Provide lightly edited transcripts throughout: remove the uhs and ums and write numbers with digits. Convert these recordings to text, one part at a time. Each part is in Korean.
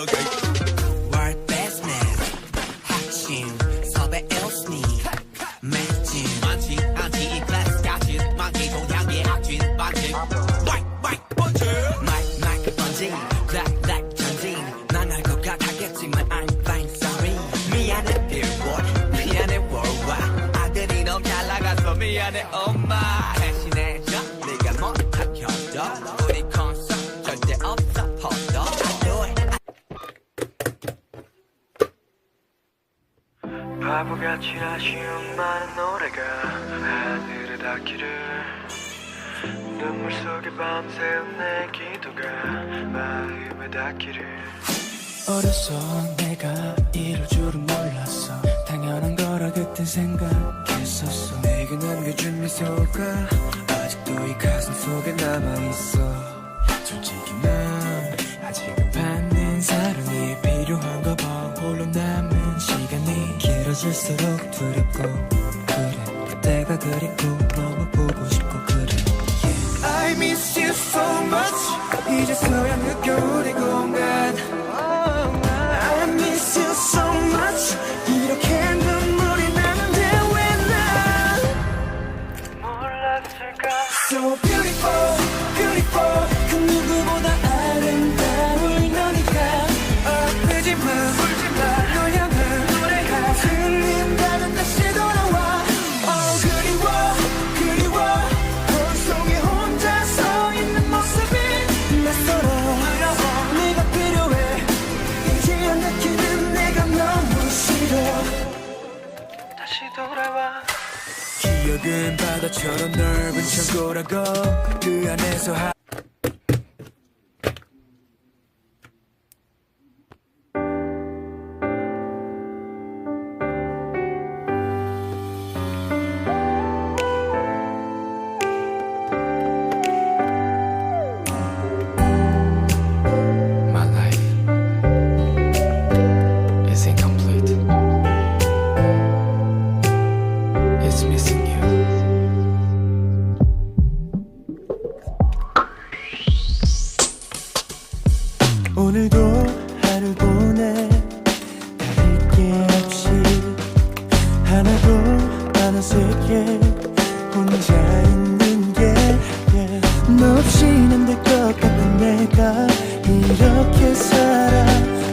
World business 핵심 섭외 일스니 매진 많지 않지 이 클래스 같이 많기 동향의 학진 반진 마이크 번진 블랙 전진 난 알 것 같았겠지만 I'm fine sorry 미안해 billboard 미안해 worldwide 아들이 너무 잘 나가서 미안해 엄마 대신해줘 네가 못한 협력 우리 콘서트 절대 없어 hold 바보같이 아쉬운 많은 노래가 하늘에 닿기를 눈물 속에 밤새운 내 기도가 마음에 닿기를 어려서 내가 이럴 줄은 몰랐어 당연한 거라 그땐 생각했었어 내게 남겨준 미소가 아직도 이 가슴 속에 남아있어 솔직히 난 아직은 받는 사랑이 필요한가 봐 홀로 남은 시간이 길어질수록 두렵고 그래 그때가 그립고 너무 보고 싶고 그래 yeah. I miss you so much 이제서야 느껴 우리 공간 I miss you so much 이렇게 눈물이 나는데 왜 난 몰랐을까 So beautiful beautiful 그 누구보다 아름다울 너니까 아프지마 울지마 널 향한 노래가 들린다면 다시 돌아와 그리워 홀속에 혼자 서 있는 모습이 낯설어 네가 필요해 이제야 느끼는 내가 너무 싫어 다시 돌아와 기억은 바다처럼 넓은 창고라고 그 안에서 My life is incomplete. It's missing you. 오늘도 하루 보내 다를 게 없이 하나도 안 어색해 혼자 있는 게 너 없인 안 될 것 같은 내가 이렇게 살아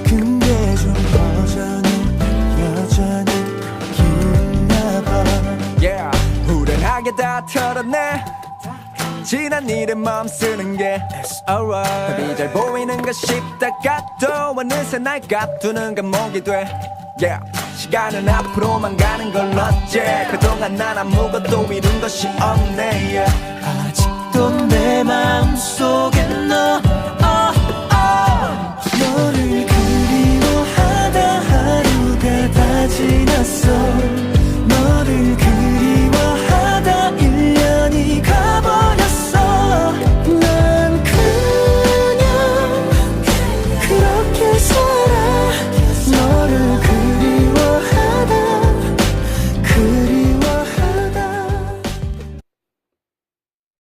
근데 좀 여전히 있나 봐 Yeah 후련하게 다 털어내 지난 일에 마음 쓰는 게 It's alright 답이 잘 보이는 가 싶다가 또 어느새 날 가두는 감옥이 돼 Yeah 시간은 앞으로만 가는 걸 어째 그동안 난 아무것도 이룬 것이 없네 yeah. 아직도 내 마음속에 너